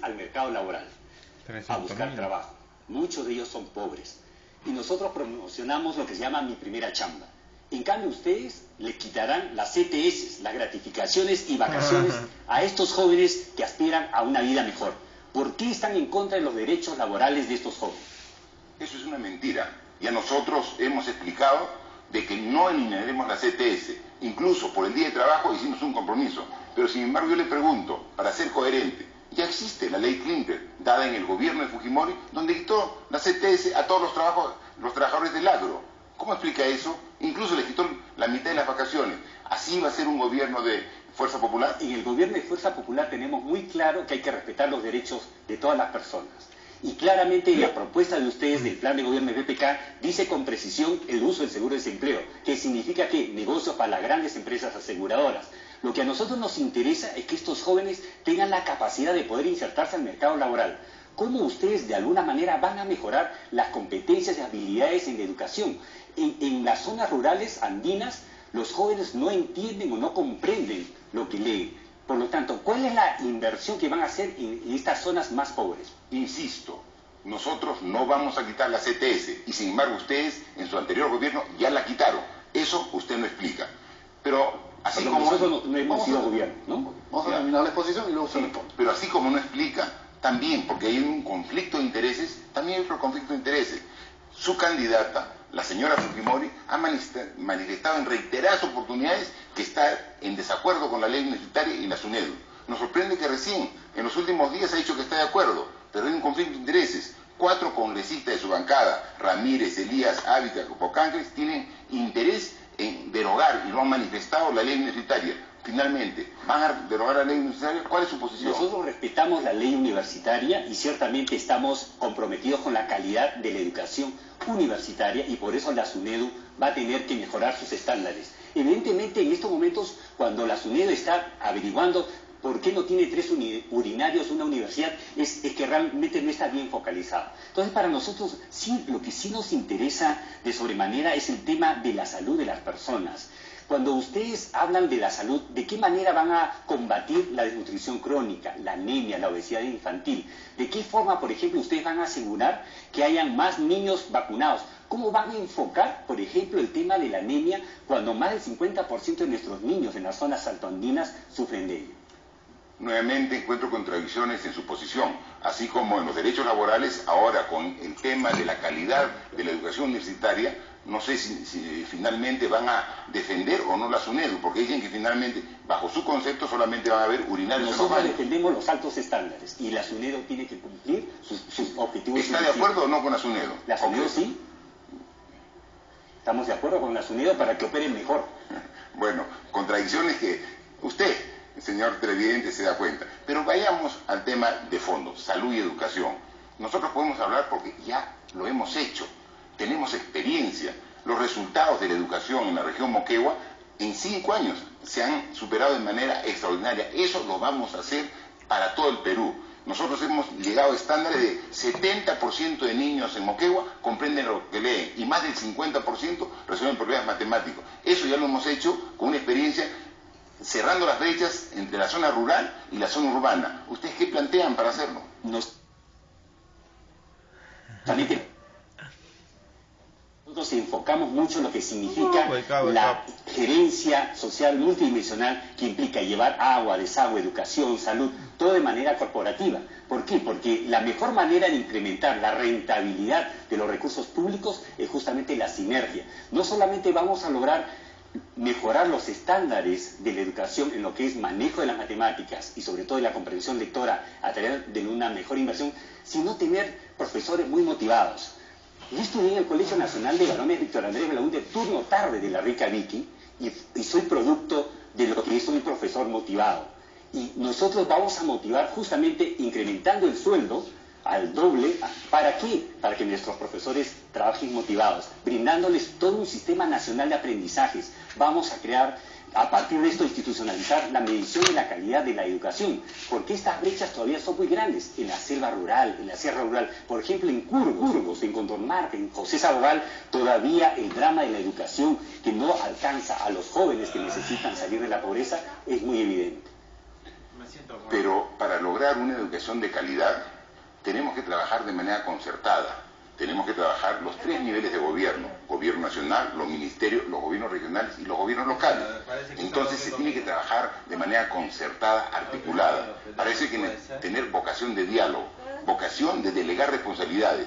al mercado laboral, a buscar trabajo. Muchos de ellos son pobres. Y nosotros promocionamos lo que se llama Mi Primera Chamba. En cambio, ustedes le quitarán las CTS, las gratificaciones y vacaciones a estos jóvenes que aspiran a una vida mejor. ¿Por qué están en contra de los derechos laborales de estos jóvenes? Eso es una mentira. Ya nosotros hemos explicado de que no eliminaremos la CTS. Incluso por el día de trabajo hicimos un compromiso. Pero sin embargo yo le pregunto, para ser coherente, ya existe la ley Klimper, dada en el gobierno de Fujimori, donde quitó la CTS a todos los trabajadores del agro. ¿Cómo explica eso? Incluso le quitó la mitad de las vacaciones. ¿Así va a ser un gobierno de Fuerza Popular? En el gobierno de Fuerza Popular tenemos muy claro que hay que respetar los derechos de todas las personas. Y claramente la propuesta de ustedes del plan de gobierno de BPK dice con precisión el uso del seguro de desempleo, que significa que negocios para las grandes empresas aseguradoras. Lo que a nosotros nos interesa es que estos jóvenes tengan la capacidad de poder insertarse al mercado laboral. ¿Cómo ustedes de alguna manera van a mejorar las competencias y habilidades en la educación? En las zonas rurales andinas, los jóvenes no entienden o no comprenden lo que leen. Por lo tanto, ¿cuál es la inversión que van a hacer en estas zonas más pobres? Insisto, nosotros no vamos a quitar la CTS y sin embargo ustedes en su anterior gobierno ya la quitaron. Eso usted no explica. Pero así como nosotros no hemos sido gobierno, ¿no? Vamos a terminar la exposición y luego se responde. Pero así como no explica, también porque hay un conflicto de intereses, también hay otro conflicto de intereses. Su candidata, la señora Fujimori, ha manifestado en reiteradas oportunidades que está en desacuerdo con la ley universitaria y la SUNEDU. Nos sorprende que recién, en los últimos días, ha dicho que está de acuerdo, pero hay un conflicto de intereses. 4 congresistas de su bancada, Ramírez, Elías, Ávica, Copocángres, tienen interés en derogar y lo han manifestado la ley universitaria. Finalmente, ¿van a derogar la ley universitaria? ¿Cuál es su posición? Nosotros respetamos la ley universitaria y ciertamente estamos comprometidos con la calidad de la educación universitaria y por eso la SUNEDU va a tener que mejorar sus estándares. Evidentemente, en estos momentos, cuando la SUNEDU está averiguando por qué no tiene 3 urinarios una universidad, es que realmente no está bien focalizado. Entonces, para nosotros, sí, lo que sí nos interesa de sobremanera es el tema de la salud de las personas. Cuando ustedes hablan de la salud, ¿de qué manera van a combatir la desnutrición crónica, la anemia, la obesidad infantil? ¿De qué forma, por ejemplo, ustedes van a asegurar que hayan más niños vacunados? ¿Cómo van a enfocar, por ejemplo, el tema de la anemia cuando más del 50% de nuestros niños en las zonas altoandinas sufren de ello? Nuevamente encuentro contradicciones en su posición, así como en los derechos laborales, ahora con el tema de la calidad de la educación universitaria. No sé si finalmente van a defender o no la SUNEDU, porque dicen que finalmente, bajo su concepto, solamente van a haber urinarios. Nosotros defendemos los altos estándares y la SUNEDU tiene que cumplir sus objetivos. ¿Está de acuerdo o no con la SUNEDU? La SUNEDU sí. Estamos de acuerdo con la SUNEDU para que operen mejor. Bueno, contradicciones que usted, señor televidente, se da cuenta. Pero vayamos al tema de fondo, salud y educación. Nosotros podemos hablar porque ya lo hemos hecho. Tenemos experiencia. Los resultados de la educación en la región Moquegua en 5 años se han superado de manera extraordinaria. Eso lo vamos a hacer para todo el Perú. Nosotros hemos llegado a estándares de 70% de niños en Moquegua comprenden lo que leen y más del 50% resuelven problemas matemáticos. Eso ya lo hemos hecho con una experiencia cerrando las brechas entre la zona rural y la zona urbana. ¿Ustedes qué plantean para hacerlo? Nosotros enfocamos mucho en lo que significa la gerencia social multidimensional que implica llevar agua, desagüe, educación, salud, todo de manera corporativa. ¿Por qué? Porque la mejor manera de incrementar la rentabilidad de los recursos públicos es justamente la sinergia. No solamente vamos a lograr mejorar los estándares de la educación en lo que es manejo de las matemáticas y sobre todo de la comprensión lectora a través de una mejor inversión, sino tener profesores muy motivados. Yo estudié en el Colegio Nacional de Varones Víctor Andrés Belaúnde turno tarde de la Rica Vicky y soy producto de lo que es un profesor motivado. Y nosotros vamos a motivar justamente incrementando el sueldo al doble. ¿Para qué? Para que nuestros profesores trabajen motivados, brindándoles todo un sistema nacional de aprendizajes. Vamos a crear, a partir de esto, institucionalizar la medición de la calidad de la educación, porque estas brechas todavía son muy grandes en la selva rural, en la sierra rural. Por ejemplo, en Curvos, en Condormarca, en José Sabogal, todavía el drama de la educación que no alcanza a los jóvenes que necesitan salir de la pobreza es muy evidente. Pero para lograr una educación de calidad tenemos que trabajar de manera concertada. Tenemos que trabajar los 3 niveles de gobierno: gobierno nacional, los ministerios, los gobiernos regionales y los gobiernos locales. Entonces se tiene que trabajar de manera concertada, articulada. Para eso hay que tener vocación de diálogo, vocación de delegar responsabilidades.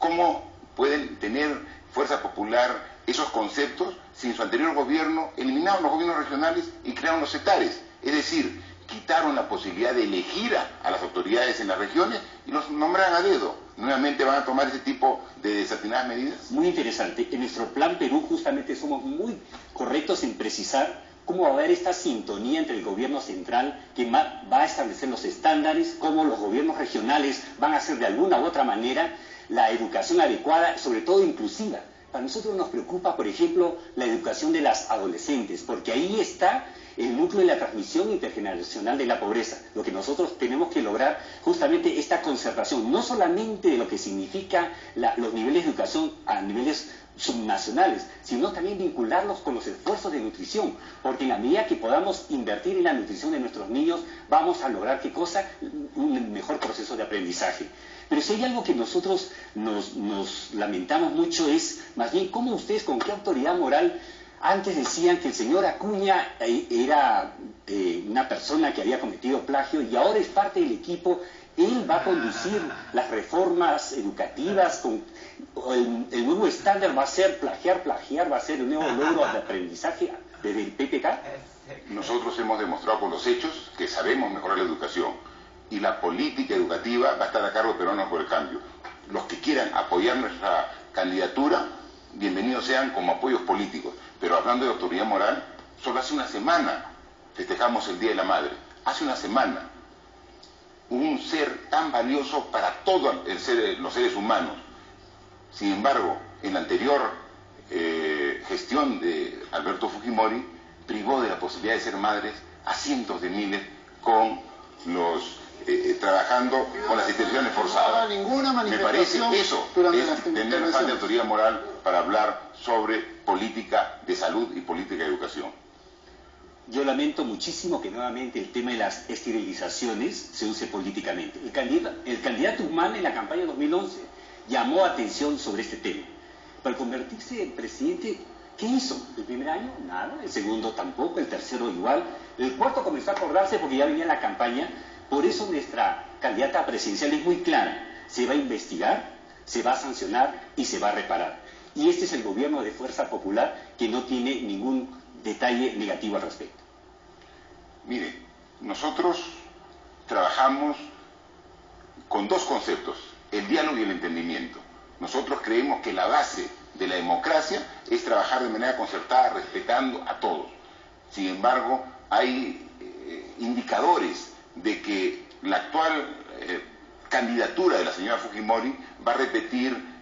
¿Cómo pueden tener fuerza popular esos conceptos si en su anterior gobierno eliminaron los gobiernos regionales y crearon los sectares? Es decir, quitaron la posibilidad de elegir a las autoridades en las regiones y los nombraron a dedo. ¿Nuevamente van a tomar ese tipo de desatinadas medidas? Muy interesante. En nuestro Plan Perú justamente somos muy correctos en precisar cómo va a haber esta sintonía entre el gobierno central, que va a establecer los estándares, cómo los gobiernos regionales van a hacer de alguna u otra manera la educación adecuada, sobre todo inclusiva. Para nosotros nos preocupa, por ejemplo, la educación de las adolescentes, porque ahí está el núcleo de la transmisión intergeneracional de la pobreza. Lo que nosotros tenemos que lograr justamente esta concertación, no solamente de lo que significa los niveles de educación a niveles subnacionales, sino también vincularlos con los esfuerzos de nutrición, porque en la medida que podamos invertir en la nutrición de nuestros niños, vamos a lograr, ¿qué cosa? Un mejor proceso de aprendizaje. Pero si hay algo que nosotros nos lamentamos mucho es, más bien, cómo ustedes, con qué autoridad moral, antes decían que el señor Acuña era una persona que había cometido plagio y ahora es parte del equipo. Él va a conducir las reformas educativas, el nuevo estándar va a ser plagiar, va a ser el nuevo logro de aprendizaje desde el PPK. Nosotros hemos demostrado con los hechos que sabemos mejorar la educación y la política educativa va a estar a cargo de Peruanos por el Cambio. Los que quieran apoyar nuestra candidatura, bienvenidos sean como apoyos políticos. Pero hablando de autoridad moral, solo hace una semana festejamos el Día de la Madre. Hace una semana, un ser tan valioso para todos los seres humanos. Sin embargo, en la anterior gestión de Alberto Fujimori, privó de la posibilidad de ser madres a cientos de miles con los trabajando con las instituciones forzadas. Me parece eso es tener falta de autoridad moral para hablar sobre política de salud y política de educación. Yo lamento muchísimo que nuevamente el tema de las esterilizaciones se use políticamente. El candidato Humán en la campaña 2011 llamó atención sobre este tema. Para convertirse en presidente, ¿qué hizo? ¿El primer año? Nada. El segundo tampoco. El tercero igual. El cuarto comenzó a acordarse porque ya venía la campaña. Por eso nuestra candidata presidencial es muy clara. Se va a investigar, se va a sancionar y se va a reparar. Y este es el gobierno de Fuerza Popular que no tiene ningún detalle negativo al respecto. Mire, nosotros trabajamos con 2 conceptos, el diálogo y el entendimiento. Nosotros creemos que la base de la democracia es trabajar de manera concertada, respetando a todos. Sin embargo, hay indicadores de que la actual candidatura de la señora Fujimori va a repetir.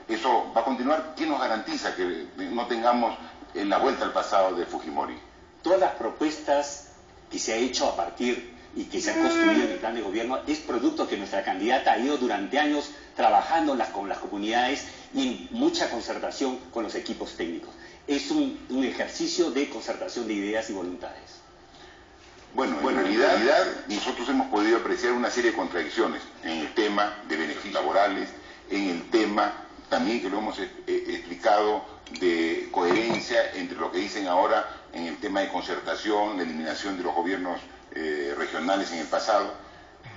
¿Eso va a continuar? ¿Quién nos garantiza que no tengamos la vuelta al pasado de Fujimori? Todas las propuestas que se ha hecho a partir y que se han construido en el plan de gobierno es producto que nuestra candidata ha ido durante años trabajando con las comunidades y en mucha concertación con los equipos técnicos. Es un ejercicio de concertación de ideas y voluntades. Bueno, en realidad nosotros hemos podido apreciar una serie de contradicciones en el tema de beneficios laborales, en el tema también que lo hemos explicado de coherencia entre lo que dicen ahora en el tema de concertación, de eliminación de los gobiernos regionales en el pasado.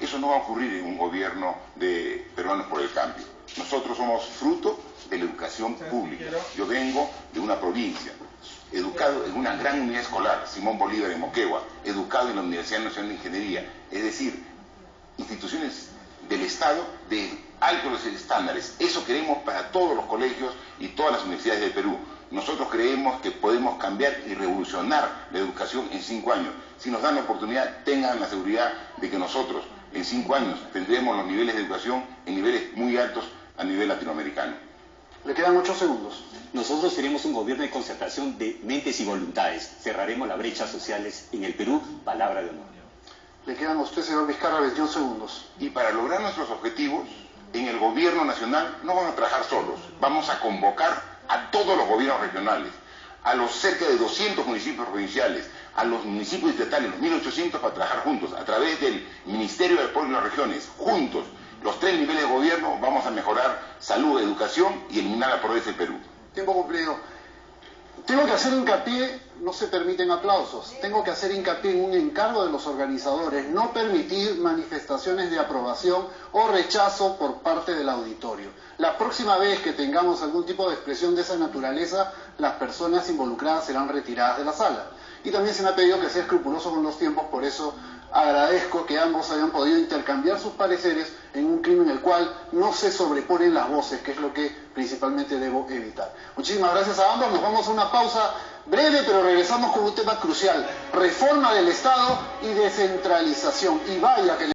Eso no va a ocurrir en un gobierno de Peruanos por el Cambio. Nosotros somos fruto de la educación pública. Yo vengo de una provincia, educado en una gran unidad escolar, Simón Bolívar en Moquegua, educado en la Universidad Nacional de Ingeniería, es decir, instituciones del Estado de altos estándares. Eso queremos para todos los colegios y todas las universidades del Perú. Nosotros creemos que podemos cambiar y revolucionar la educación en 5 años. Si nos dan la oportunidad, tengan la seguridad de que nosotros en 5 años tendremos los niveles de educación en niveles muy altos a nivel latinoamericano. Le quedan 8 segundos. Nosotros seremos un gobierno de concertación de mentes y voluntades. Cerraremos las brechas sociales en el Perú, palabra de honor. Le quedan a usted, señor Vizcarra, 21 segundos. Y para lograr nuestros objetivos, en el gobierno nacional no vamos a trabajar solos. Vamos a convocar a todos los gobiernos regionales, a los cerca de 200 municipios provinciales, a los municipios estatales, los 1.800, para trabajar juntos, a través del Ministerio del Pueblo y las Regiones, juntos, los 3 niveles de gobierno, vamos a mejorar salud, educación y eliminar la pobreza en Perú. Tiempo cumplido. Tengo que hacer hincapié, no se permiten aplausos, tengo que hacer hincapié en un encargo de los organizadores, no permitir manifestaciones de aprobación o rechazo por parte del auditorio. La próxima vez que tengamos algún tipo de expresión de esa naturaleza, las personas involucradas serán retiradas de la sala. Y también se me ha pedido que sea escrupuloso con los tiempos, por eso agradezco que ambos hayan podido intercambiar sus pareceres en un clima en el cual no se sobreponen las voces, que es lo que principalmente debo evitar. Muchísimas gracias a ambos, nos vamos a una pausa breve, pero regresamos con un tema crucial: reforma del Estado y descentralización. Y vaya que